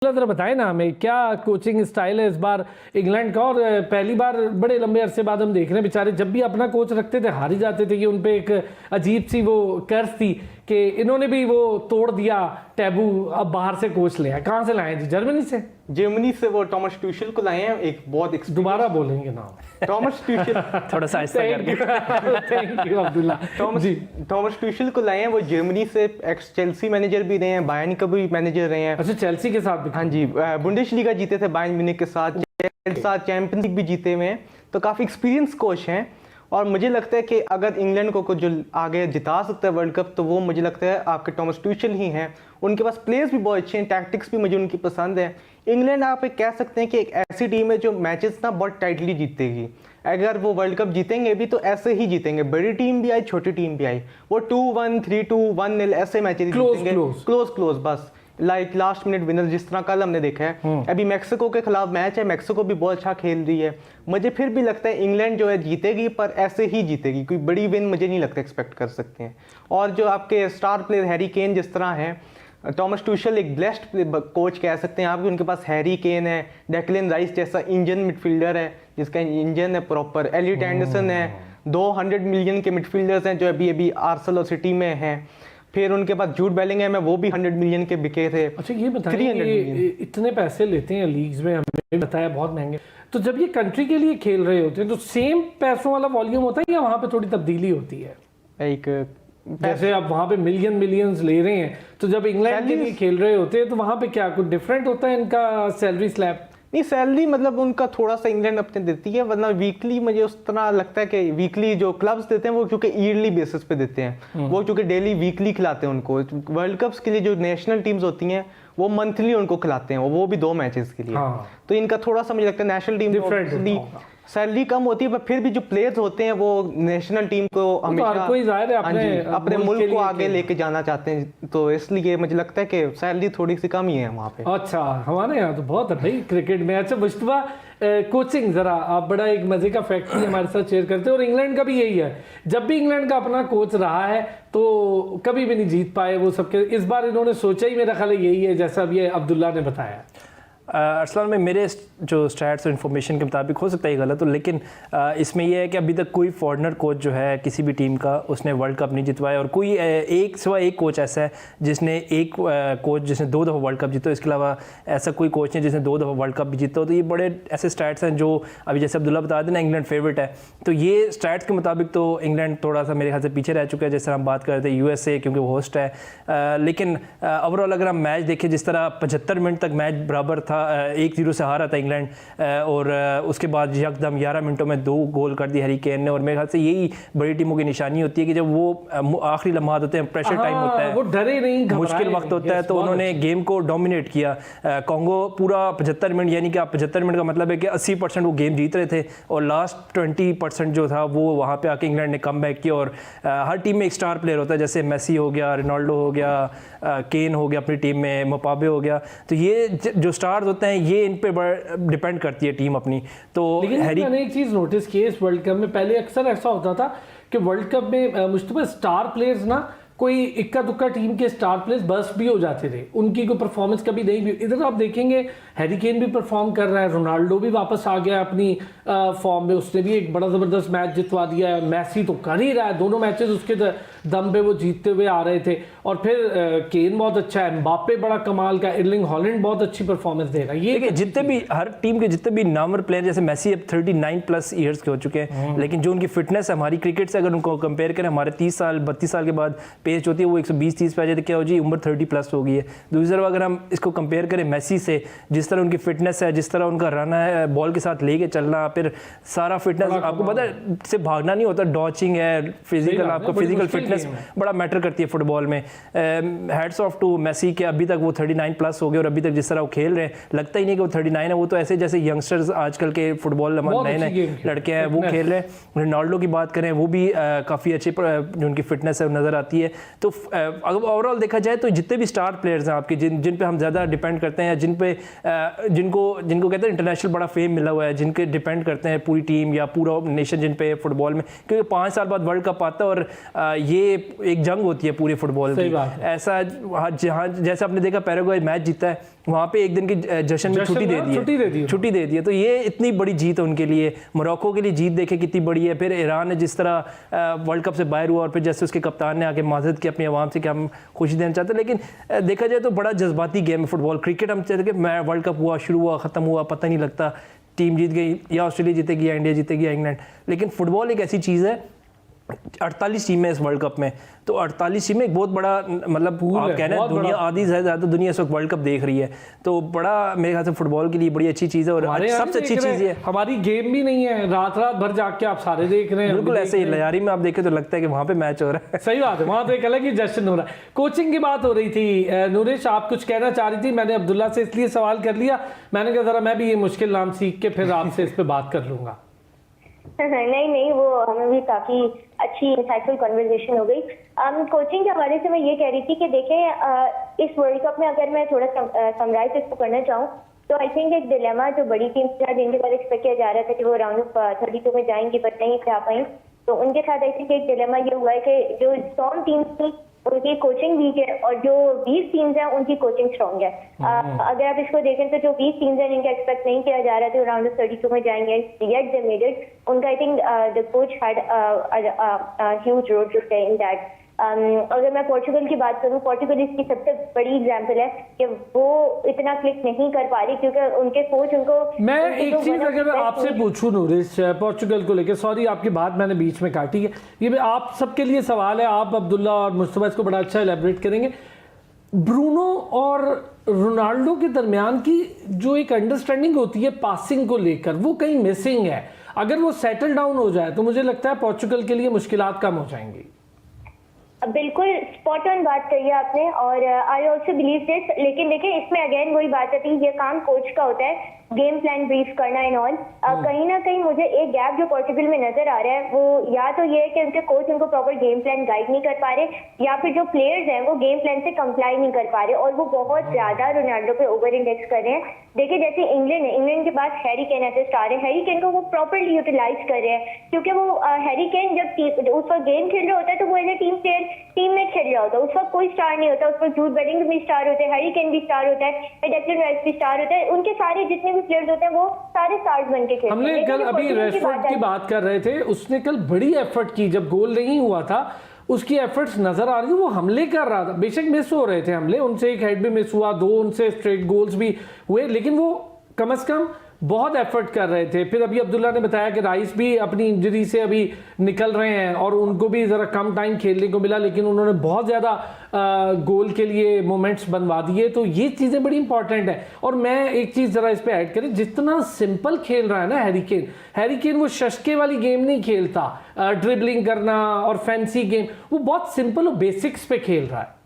जरा बताएं ना हमें क्या कोचिंग स्टाइल है इस बार इंग्लैंड का। और पहली बार बड़े लंबे अरसे बाद हम देख रहे हैं बेचारे जब भी अपना कोच रखते थे हार ही जाते थे कि उन पे एक अजीब सी वो कर्ज थी कि इन्होंने भी वो तोड़ दिया टैबू। अब बाहर से कोच ले आए, कहाँ से लाए जी? जर्मनी से वो टॉमस ट्यूशेल को लाए हैं। एक बहुत दोबारा बोलेंगे नाम टॉमस ट्यूशेल थोड़ा सा thank you Abdullah. Thomas Tuchel को लाए हैं। वो जर्मनी से एक्स चेल्सी मैनेजर भी रहे हैं, बायर्न का भी मैनेजर रहे हैं। अच्छा, चेल्सी के साथ भी? हाँ जी, बुंडेसलीगा जीते थे बायर्न म्यूनिख के साथ चैंपियंस लीग भी जीते हुए हैं, तो काफ़ी एक्सपीरियंस कोच हैं। और मुझे लगता है कि अगर इंग्लैंड को जो आगे जिता सकता है वर्ल्ड कप, तो वो मुझे लगता है आपके टॉमस ट्यूशेल ही हैं। उनके पास प्लेयर्स भी बहुत अच्छे हैं, टैक्टिक्स भी मुझे उनकी पसंद है। इंग्लैंड आप एक कह सकते हैं कि एक ऐसी टीम है जो मैचेस ना बहुत टाइटली जीतेगी। अगर वो वर्ल्ड कप जीतेंगे भी तो ऐसे ही जीतेंगे, बड़ी टीम भी आई छोटी टीम भी आई, वो 2-1 3-2 1-0 ऐसे मैचेस जीतेंगे, क्लोज बस, लाइक लास्ट मिनट विनर, जिस तरह कल हमने देखा है। अभी मैक्सिको के खिलाफ मैच है, मैक्सिको भी बहुत अच्छा खेल रही है। मुझे फिर भी लगता है इंग्लैंड जो है जीतेगी, पर ऐसे ही जीतेगी, कोई बड़ी विन मुझे नहीं लगता एक्सपेक्ट कर सकते हैं। और जो आपके स्टार प्लेयर हैरी केन जिस तरह है, टॉमस ट्यूशेल एक ब्लेस्ड कोच कह सकते हैं आप, उनके पास हैरी केन है, डेक्लन राइस जैसा इंजन मिडफील्डर है जिसका इंजन है प्रॉपर, एलिट एंडरसन है, 200 मिलियन के मिडफील्डर्स हैं जो अभी आर्सेनल और सिटी में हैं। फिर उनके पास जूड बेलिंगहैम है, वो भी 100 मिलियन के बिके थे। अच्छा, ये बताइए इतने पैसे लेते हैं लीग्स में, हमें बताया बहुत महंगे, तो जब ये कंट्री के लिए खेल रहे होते हैं तो सेम पैसों वाला वॉल्यूम होता है या वहाँ पे थोड़ी तब्दीली होती है? एक जैसे आप वहाँ पे मिलियंस ले रहे हैं, तो जब इंग्लैंड के लिए खेल रहे होते हैं तो वहाँ पे क्या कुछ डिफरेंट होता है इनका सैलरी स्लैब? नहीं, सैलरी मतलब उनका थोड़ा सा इंग्लैंड अपने देती है, वरना वीकली मुझे उस तरह लगता है कि वीकली जो क्लब्स देते हैं वो क्योंकि ईयरली बेसिस पे देते हैं, वो क्योंकि डेली वीकली खिलाते हैं उनको। वर्ल्ड कप्स के लिए जो नेशनल टीम्स होती हैं वो मंथली उनको खिलाते हैं, वो भी 2 मैचेस के लिए। तो इनका थोड़ा सा मुझे लगता है नेशनल टीम सैलरी कम होती है, पर फिर भी जो प्लेयर्स होते हैं वो नेशनल टीम को हमेशा अपने मुल्क को आगे लेके जाना चाहते हैं, तो इसलिए मुझे लगता है कि सैलरी थोड़ी सी कम ही है वहाँ पे। अच्छा, हमारे यहाँ तो बहुत है भाई क्रिकेट में। अच्छा मुश्तबा, कोचिंग जरा आप बड़ा एक मजे का फैक्ट हमारे साथ शेयर करते हैं, और इंग्लैंड का भी यही है, जब भी इंग्लैंड का अपना कोच रहा है तो कभी भी नहीं जीत पाए वो सबके। इस बार इन्होंने सोचा ही मेरा ख्याल यही है जैसा अभी अब्दुल्ला ने बताया। अरसलान में मेरे जो स्टैट्स और इन्फॉर्मेशन के मुताबिक हो सकता है ये गलत हो, लेकिन इसमें यह है कि अभी तक कोई फॉरेनर कोच जो है किसी भी टीम का उसने वर्ल्ड कप नहीं जितवाया, और कोई एक कोच ऐसा है जिसने कोच जिसने 2 दफ़ा वर्ल्ड कप जीता, इसके अलावा ऐसा कोई कोच नहीं जिसने 2 दफ़ा वर्ल्ड कप भी जीता हो। तो ये बड़े ऐसे स्टैट्स हैं जो अभी जैसे अब्दुल्ला बता देना इंग्लैंड फेवरेट है, तो ये स्टैट्स के मुताबिक तो इंग्लैंड थोड़ा सा मेरे ख्याल से पीछे रह चुका है। जैसे हम बात कर रहे थे USA क्योंकि वो होस्ट है, लेकिन ओवरऑल अगर हम मैच देखें, जिस तरह 75 मिनट तक मैच बराबर था, 1-0 से हारा था इंग्लैंड, और उसके बाद यकदम 11 मिनटों में 2 गोल कर दिए हैरी केन ने। और मेरे ख्याल से यही बड़ी टीमों की निशानी होती है कि जब वो आखिरी लम्हात होते हैं, प्रेशर टाइम होता है, वो डरे नहीं, मुश्किल वक्त होता है, तो उन्होंने गेम को डोमिनेट किया। कॉन्गो पूरा 75 मिनट, यानी कि आप 75 मिनट का मतलब है कि 80% वो गेम जीत रहे थे, और लास्ट 20% जो था वो वहाँ पे आके इंग्लैंड ने कम बैक किया। और हर टीम में एक स्टार प्लेयर होता है, जैसे मेसी हो गया, रोनाल्डो हो गया, केन हो गया अपनी टीम में, मपाबे हो गया, तो ये जो स्टार्स होते हैं ये इन पे डिपेंड करती है टीम अपनी। तो लेकिन मैंने एक चीज़ नोटिस की इस वर्ल्ड कप में, पहले अक्सर ऐसा होता था कि वर्ल्ड कप में मुश्तबा स्टार प्लेयर्स ना, कोई इक्का दुक्का टीम के स्टार प्लेयर्स बस भी हो जाते थे, उनकी कोई परफॉर्मेंस कभी नहीं भी। इधर आप देखेंगे हैरी केन भी परफॉर्म कर रहा है, रोनाल्डो भी वापस आ गया अपनी फॉर्म में, उसने भी एक बड़ा ज़बरदस्त मैच जितवा दिया है। मैसी तो कर ही रहा है, दोनों मैचेस उसके दम पे वो जीतते हुए आ रहे थे। और फिर केन बहुत अच्छा है, एम्बाप्पे बड़ा कमाल का, एर्लिंग हॉलैंड बहुत अच्छी परफॉर्मेंस दे रहा है। ये जितने भी हर टीम के जितने भी नामवर प्लेयर, जैसे मेसी अब 39+ ईयर्स के हो चुके हैं, लेकिन जो उनकी फिटनेस है हमारी क्रिकेट से अगर उनको कंपेयर करें, हमारे 32 साल के बाद पेस होती है वो 120-30 पे आ जाती है, क्या हो जी उम्र 30+ हो गई है। दूसरी तरफ अगर हम इसको कंपेयर करें मेसी से, जिस तरह उनकी फिटनेस है, जिस तरह उनका रन है, बॉल के साथ लेके चलना, फिर सारा फिटनेस, आपको पता है सिर्फ भागना नहीं होता, डॉचिंग है, फिजिकल, आपको फिजिकल फिटनेस बड़ा मैटर करती है फुटबॉल में। हैट्स ऑफ टू मेसी के अभी तक वो 39+ हो गए, और अभी तक जिस तरह वो खेल रहे हैं लगता ही नहीं कि वो 39 है, वो तो ऐसे जैसे यंगस्टर्स आजकल के फुटबॉल नए लड़के हैं वो खेल रहे हैं। रोनाल्डो की बात करें, वो भी काफ़ी अच्छी जो उनकी फिटनेस है नज़र आती है। तो अगर ओवरऑल देखा जाए तो जितने भी स्टार प्लेयर्स हैं आपके, जिन पे हम ज़्यादा डिपेंड करते हैं, जिनको कहते हैं इंटरनेशनल बड़ा फेम मिला हुआ है, जिनके डिपेंड करते हैं पूरी टीम या पूरा नेशन जिन पे फुटबॉल में, क्योंकि 5 साल बाद वर्ल्ड कप आता है और ये एक जंग होती है पूरी फुटबॉल की। ऐसा जहाँ जैसे आपने देखा पैराग्वे मैच जीता है, वहाँ पे एक दिन की जश्न में छुट्टी दे दी है। तो ये इतनी बड़ी जीत है उनके लिए। मोरक्को के लिए जीत देखे कितनी बड़ी है। फिर ईरान ने जिस तरह वर्ल्ड कप से बाहर हुआ और फिर जैसे उसके कप्तान ने आके माजरत की अपनी आवाम से कि हम खुशी देना चाहते हैं, लेकिन देखा जाए तो बड़ा जज्बाती गेम है फुटबॉल। क्रिकेट हम चाहते हैं कि वर्ल्ड कप हुआ, शुरू हुआ, ख़त्म हुआ, पता नहीं लगता, टीम जीत गई, या ऑस्ट्रेलिया जीतेगी या इंडिया जीतेगी या इंग्लैंड। लेकिन फुटबॉल एक ऐसी चीज़ है, 48 टीमें इस वर्ल्ड कप में, तो 48 टीमें एक बहुत बड़ा मतलब आप कह रहे हैं दुनिया आधी से ज़्यादा दुनिया इस वक्त वर्ल्ड कप देख रही है, तो बड़ा मेरे ख्याल से फुटबॉल के लिए बड़ी अच्छी चीज़ है और सबसे अच्छी चीज़ है हमारी गेम भी नहीं है, रात भर जाके आप सारे देख रहे हैं। बिल्कुल ऐसे ही लयारी में आप देखें तो लगता है कि वहाँ पे मैच हो रहा है। सही बात है, वहाँ तो एक अलग ही जश्न हो रहा है। कोचिंग की बात हो रही थी, नूरिश आप कुछ कहना चाह रही थी, मैंने अब्दुल्ला से इसलिए सवाल कर लिया, मैंने कहा जरा मैं भी ये मुश्किल नाम सीख के फिर आपसे इस पर बात कर लूंगा। नहीं, वो हमें भी काफी अच्छी इंसाइटफुल कन्वर्सेशन हो गई। कोचिंग के हवाले से मैं ये कह रही थी कि देखें इस वर्ल्ड कप में अगर मैं थोड़ा समराइज इसको करना चाहूँ तो आई थिंक एक डिलेमा जो बड़ी टीम था जिनके बाद एक्सपेक्ट किया जा रहा था कि वो राउंड ऑफ 32 में जाएंगी बट नहीं जा पाई, तो उनके साथ आई थिंक एक डिलेमा ये हुआ है कि जो स्ट्रॉन्ग टीम थी उनकी कोचिंग वीक है और जो वीक टीम्स हैं उनकी कोचिंग स्ट्रॉन्ग है। अगर आप इसको देखें तो जो वीक टीम्स हैं जिनका एक्सपेक्ट नहीं किया जा रहा था राउंड ऑफ 32 में जाएंगे, येट दे मेड इट। उनका I think the coach had huge role to play in that. अगर मैं पोर्चुगल की बात करूं, पोर्चुगल इसकी सबसे बड़ी एग्जांपल है कि वो इतना क्लिक नहीं कर पा रही क्योंकि उनके कोच उनको। मैं एक चीज अगर आपसे पूछूं नूरिश, पोर्चुगल को लेकर, सॉरी आपकी बात मैंने बीच में काटी है, ये आप सबके लिए सवाल है, आप अब्दुल्ला और मुस्तफा इसको बड़ा अच्छा एलैबोरेट करेंगे। ब्रूनो और रोनाल्डो के दरमियान की जो एक अंडरस्टैंडिंग होती है पासिंग को लेकर, वो कहीं मिसिंग है। अगर वो सेटल डाउन हो जाए तो मुझे लगता है पोर्चुगल के लिए मुश्किलात कम हो जाएंगी। बिल्कुल स्पॉट ऑन बात कही आपने और आई ऑल्सो बिलीव दिस। लेकिन देखिए इसमें अगेन वही बात आती है, ये काम कोच का होता है, गेम प्लान ब्रीफ करना इन ऑल। कहीं ना कहीं मुझे एक गैप जो पोर्चुगल में नजर आ रहा है वो या तो ये है कि उनके कोच उनको प्रॉपर गेम प्लान गाइड नहीं कर पा रहे, या फिर जो प्लेयर्स हैं वो गेम प्लान से कंप्लाई नहीं कर पा रहे और वो बहुत ज्यादा रोनाल्डो पे ओवर इंडेक्स कर रहे हैं। देखिए जैसे इंग्लैंड है, इंग्लैंड के पास हैरी केन ऐसे स्टार है, हैरी केन को वो प्रॉपरली यूटिलाइज कर रहे हैं क्योंकि वो हैरी केन जब उस वक्त गेम खेल रहा होता है तो वो as a team player team में खेल रहा होता है, उस वक्त कोई स्टार नहीं होता, उस वक्त जूड बेलिंगहम भी स्टार होते हैं, हैरी केन भी स्टार होता है, डेक्लन राइस भी स्टार होता है, उनके सारे जितने भी प्लेयर्स होते हैं वो सारे स्टार्स बन के खेलते हैं। हमने कल अभी रेशफोर्ड की बात कर रहे थे, उसने कल बड़ी एफर्ट की, जब गोल नहीं हुआ था उसकी एफर्ट्स नजर आ रही थी, वो हमले कर रहा था, बेशक मिस हो रहे थे हमले, उनसे एक हेड भी मिस हुआ, 2 उनसे स्ट्रेट गोल्स भी हुए, लेकिन वो कम से कम बहुत एफर्ट कर रहे थे। फिर अभी अब्दुल्ला ने बताया कि राइस भी अपनी इंजरी से अभी निकल रहे हैं और उनको भी ज़रा कम टाइम खेलने को मिला, लेकिन उन्होंने बहुत ज़्यादा गोल के लिए मोमेंट्स बनवा दिए, तो ये चीज़ें बड़ी इंपॉर्टेंट है। और मैं एक चीज़ ज़रा इस पर ऐड करें, जितना सिंपल खेल रहा है ना हैरी केन वो शशके वाली गेम नहीं खेलता, ड्रिबलिंग करना और फैंसी गेम, वो बहुत सिंपल और बेसिक्स पे खेल रहा है।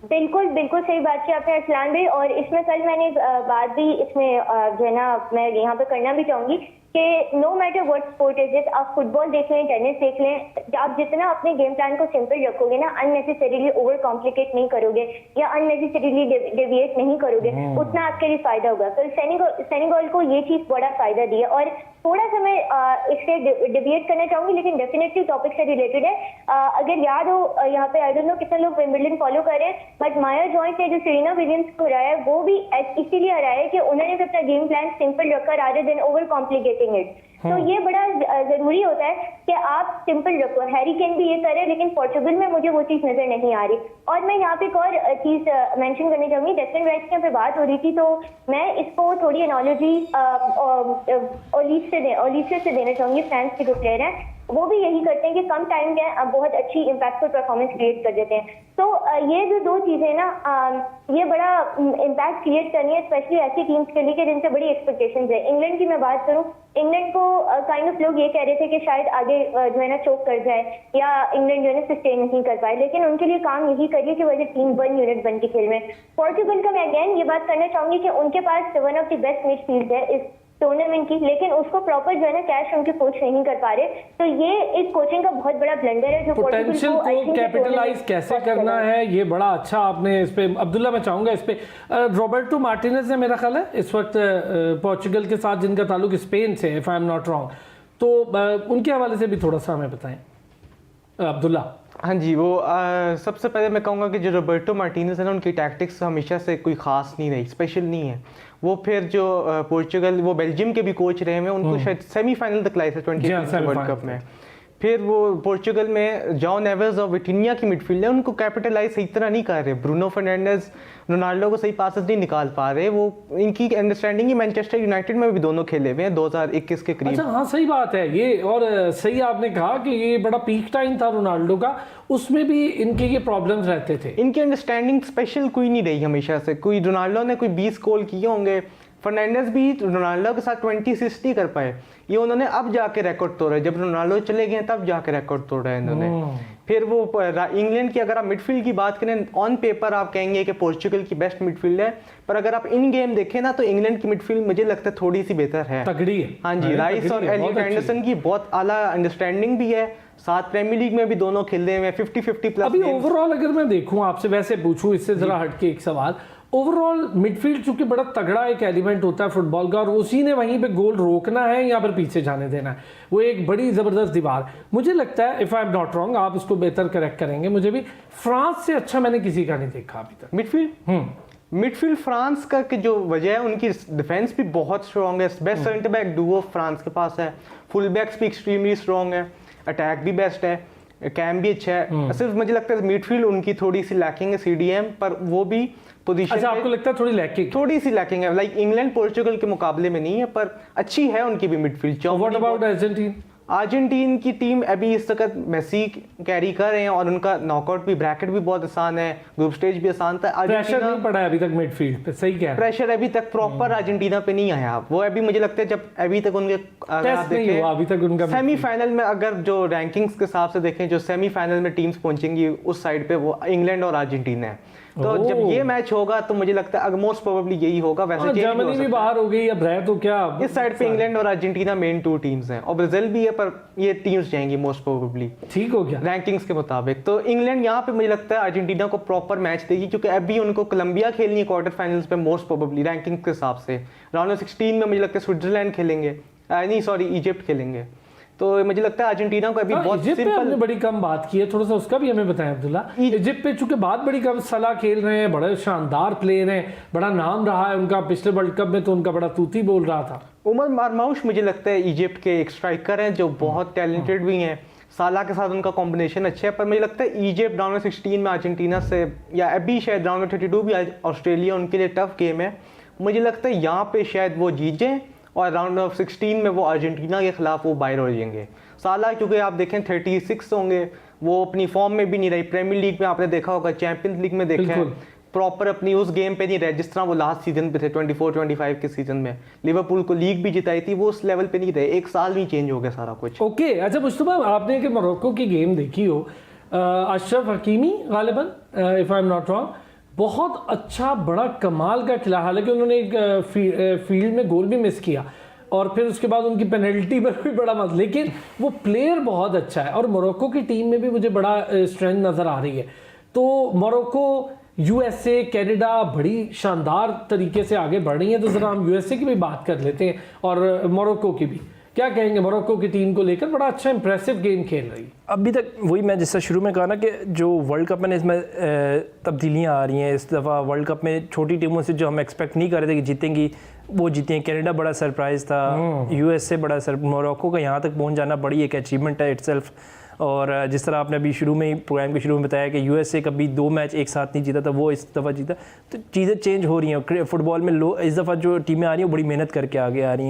बिल्कुल सही बात की आपने अरसलान भाई। और इसमें कल मैंने बात भी इसमें जो है ना मैं यहाँ पे करना भी चाहूंगी कि no matter what sport is it, आप फुटबॉल देख लें, टेनिस देख लें, आप जितना अपने गेम प्लान को सिंपल रखोगे ना, अननेसेसरीली ओवर कॉम्प्लिकेट नहीं करोगे या अननेसेसरीली डेविएट नहीं करोगे, उतना आपके लिए फायदा होगा। कल सेनेगल को ये चीज बड़ा फायदा दिया। और थोड़ा सा मैं इससे डिबेट करना चाहूंगी लेकिन डेफिनेटली टॉपिक से रिलेटेड है। अगर याद हो यहाँ पे आई डोंट नो कितने लोग विंबलडन फॉलो कर रहे हैं, बट माया जॉइंट ने जो सेरेना विलियम्स को हराया है वो भी इसीलिए हराया है कि उन्होंने भी अपना गेम प्लान सिंपल रखा rather than over complicating it. तो ये बड़ा जरूरी होता है कि आप सिंपल रखो। हैरी केन भी ये करे लेकिन पोर्चुगल में मुझे वो चीज नजर नहीं आ रही। और मैं यहाँ पे एक और चीज मेंशन करनी चाहूंगी, डेक्लन राइस की यहाँ पे बात हो रही थी तो मैं इसको थोड़ी एनोलॉजी ओलिसे से देना चाहूंगी। फ्रांस के जो प्लेयर हैं वो भी यही करते हैं कि कम टाइम में बहुत अच्छी इम्पैक्टफुल परफॉर्मेंस क्रिएट कर देते हैं। तो ये जो 2 चीजें ना ये बड़ा इम्पैक्ट क्रिएट करनी है स्पेशली ऐसी टीम्स के लिए कि जिनसे बड़ी एक्सपेक्टेशंस है। इंग्लैंड की मैं बात करूं, इंग्लैंड को काइंड ऑफ लोग ये कह रहे थे कि शायद आगे जो है ना चोक कर जाए या इंग्लैंड जो है ना सस्टेन नहीं कर पाए, लेकिन उनके लिए काम यही करिए कि वजह टीम 1 यूनिट बन के खेल में। पोर्चुगल का मैं अगेन ये बात करना चाहूंगी कि उनके पास one of the best midfield है इस टूर्नामेंट की, लेकिन उसको प्रॉपर जो है ना कैश उनके कोच नहीं कर पा रहे। तो ये एक कोचिंग का बहुत बड़ा ब्लंडर है जो पोटेंशियल को कैपिटलाइज कैसे करना है, ये बड़ा अच्छा आपने इस पे अब्दुल्ला मैं चाहूंगा इस पे रॉबर्टो मार्टिनेज है मेरा ख्याल है इस वक्त पोर्चुगल के साथ जिनका ताल्लुक स्पेन से if I am not wrong, तो उनके हवाले से भी थोड़ा सा हमें बताएं अब्दुल्ला। हाँ जी, वो सबसे पहले मैं कहूँगा कि जो रोबर्टो मार्टिनेज है ना, उनकी टैक्टिक्स हमेशा से कोई ख़ास नहीं रही, स्पेशल नहीं है। वो फिर जो पोर्चुगल, वो बेल्जियम के भी कोच रहे हैं, उनको शायद सेमीफाइनल तक लाए थे 2020 वर्ल्ड कप में। फिर वो पोर्चुगल में जॉन नेवेस और विटिनिया की मिडफील्ड है, उनको कैपिटलाइज सही तरह नहीं कर रहे। ब्रूनो फर्नांडिस रोनाल्डो को सही पासेस नहीं निकाल पा रहे। वो इनकी अंडरस्टैंडिंग ही मैनचेस्टर यूनाइटेड में भी दोनों खेले हुए हैं 2021 के करीब। अच्छा, हाँ सही बात है ये, और सही आपने कहा कि ये बड़ा पीक टाइम था रोनाल्डो का, उसमें भी इनके ये प्रॉब्लम्स रहते थे। इनकी अंडरस्टैंडिंग स्पेशल कोई नहीं रही हमेशा से। कोई रोनाल्डो ने कोई 20 गोल किए होंगे, फर्नांडिस भी रोनाल्डो के साथ 20 असिस्ट नहीं कर पाए। ये उन्होंने अब जाके रिकॉर्ड तोड़ा, जब रोनाल्डो चले गए तब जाके रिकॉर्ड तोड़ा है इन्होंने। फिर वो इंग्लैंड की अगर आप मिडफील्ड की बात करें, ऑन पेपर आप कहेंगे कि पोर्चुगल की बेस्ट मिडफील्ड है, पर अगर आप इन गेम देखें ना तो इंग्लैंड की मिडफील्ड मुझे लगता है थोड़ी सी बेहतर है, तगड़ी है। हाँ जी, राइस और एलियट एंडरसन की बहुत आला अंडरस्टैंडिंग भी है। साथ प्रीमियर लीग में भी दोनों खेलते हैं 50-50 प्लस। अभी ओवरऑल अगर मैं देखूं आपसे, वैसे पूछूं इससे जरा हटके एक सवाल, ओवरऑल मिडफील्ड चूंकि बड़ा तगड़ा एक एलिमेंट होता है फुटबॉल का, और उसी ने वहीं पे गोल रोकना है या फिर पीछे जाने देना है, वो एक बड़ी जबरदस्त दीवार। मुझे लगता है, if I am not wrong, आप उसको बेहतर करेक्ट करेंगे, मुझे भी फ्रांस से अच्छा मैंने किसी का नहीं देखा अभी तक मिडफील्ड फ्रांस का कि जो वजह है, उनकी डिफेंस भी बहुत स्ट्रॉन्ग है। Best centre back Duo France के पास है, फुल बैक्स भी एक्सट्रीमली स्ट्रॉन्ग है, अटैक भी बेस्ट है, कैम भी अच्छा है। सिर्फ मुझे लगता है मिडफील्ड उनकी थोड़ी सी लैकिंग है सीडीएम पर, वो भी पोजीशन। अच्छा, आपको लगता है थोड़ी सी लैकिंग है, लाइक इंग्लैंड पोर्चुगल के मुकाबले में नहीं है, पर अच्छी है उनकी भी midfield. What about Argentina? Argentine की टीम अभी इस वक्त मेसी कैरी कर रहे हैं, और उनका नॉकआउट भी, ब्रैकेट भी बहुत आसान है, ग्रुप स्टेज भी आसान था। प्रेशर नहीं पड़ा है अभी तक मिडफील्ड पे, सही कह रहे हैं। प्रेशर अभी तक प्रॉपर अर्जेंटीना पे नहीं आया। वो अभी मुझे लगता है जब अभी तक उनके टेस्ट नहीं हुआ अभी तक उनका सेमीफाइनल में, अगर जो रैंकिंग्स के हिसाब से देखें, जो सेमीफाइनल में टीम्स पहुंचेंगी उस साइड पे वो इंग्लैंड और अर्जेंटीना है। तो जब ये मैच होगा तो मुझे लगता है मोस्ट प्रोबेबली यही होगा। वैसे जर्मनी भी बाहर हो गई, अब रहे तो क्या इस साइड पे इंग्लैंड और अर्जेंटीना मेन 2 टीम्स हैं, और ब्राजील भी है, पर ये टीम्स जाएंगी मोस्ट प्रोबेबली, ठीक हो गया रैंकिंग्स के मुताबिक। तो इंग्लैंड यहाँ पे मुझे लगता है अर्जेंटीना को प्रॉपर मैच देगी, क्योंकि अभी उनको कोलंबिया खेलनी है क्वार्टर फाइनल्स पे मोस्ट प्रोबेबली रैंकिंग के हिसाब से। राउंड ऑफ 16 में मुझे लगता है स्विट्जरलैंड खेलेंगे, नहीं सॉरी इजिप्ट खेलेंगे। तो मुझे लगता है अर्जेंटीना को अभी बहुत सिंपल। हमने बड़ी कम बात की है, थोड़ा सा उसका भी हमें बताएं अब्दुल्ला। इजिप्ट पे चूंकि बात बड़ी कम, सलाह खेल रहे हैं, बड़े शानदार प्लेयर हैं, बड़ा नाम रहा है उनका, पिछले वर्ल्ड कप में तो उनका बड़ा तूती बोल रहा था। उमर मारमाउश मुझे लगता है इजिप्ट के एक स्ट्राइकर हैं जो बहुत टैलेंटेड भी हैं, साला के साथ उनका कॉम्बिनेशन अच्छा है। पर मुझे लगता है इजिप्ट राउंड ऑफ 16 में अर्जेंटीना से, या अभी शायद राउंड ऑफ 32 भी ऑस्ट्रेलिया उनके लिए टफ गेम है। मुझे लगता है यहाँ पे शायद वो जीत जाएं, और राउंड ऑफ 16 में वो अर्जेंटीना के खिलाफ वो बाहर हो जाएंगे। साला क्योंकि आप देखें 36 होंगे, वो अपनी फॉर्म में भी नहीं रही। प्रीमियर लीग में आपने देखा होगा, चैंपियंस लीग में देखा है, प्रॉपर अपनी उस गेम पे नहीं रहे जिस तरह वो लास्ट सीजन पे थे 24-25 के सीजन में। लिवरपूल को लीग भी जिताई थी, वो उस लेवल पे नहीं रहे। एक साल में चेंज हो गया सारा कुछ। ओके, अच्छा मुस्तफा, आपने कि मोरक्को की गेम देखी हो, अशरफ हकीमी गालिबन, if I am not wrong, बहुत अच्छा बड़ा कमाल का खिला। हालांकि उन्होंने एक फील्ड में गोल भी मिस किया, और फिर उसके बाद उनकी पेनल्टी पर भी बड़ा मत, लेकिन वो प्लेयर बहुत अच्छा है। और मोरक्को की टीम में भी मुझे बड़ा स्ट्रेंथ नज़र आ रही है। तो मोरक्को, यूएसए, कनाडा बड़ी शानदार तरीके से आगे बढ़ रही है। तो ज़रा हम यूएसए की भी बात कर लेते हैं, और मोरक्को की भी। क्या कहेंगे मोरक्को की टीम को लेकर? बड़ा अच्छा इंप्रेसिव गेम खेल रही है अभी तक। वही मैं जैसा शुरू में कहा ना कि जो वर्ल्ड कप में इसमें तब्दीलियां आ रही हैं इस दफ़ा वर्ल्ड कप में, छोटी टीमों से जो हम एक्सपेक्ट नहीं कर रहे थे कि जीतेंगी, वो जीते हैं। कनाडा बड़ा सरप्राइज़ था, यूएसए बड़ा मोरक्को का यहाँ तक पहुँच जाना बड़ी एक अचीवमेंट है इटसेल्फ। और जिस तरह आपने अभी शुरू में ही प्रोग्राम के शुरू में बताया कि यूएसए कभी 2 मैच एक साथ नहीं जीता था, वो इस दफ़ा जीता। तो चीज़ें चेंज हो रही हैं फुटबॉल में। इस दफ़ा जो टीमें आ रही हैं बड़ी मेहनत करके आगे आ रही हैं।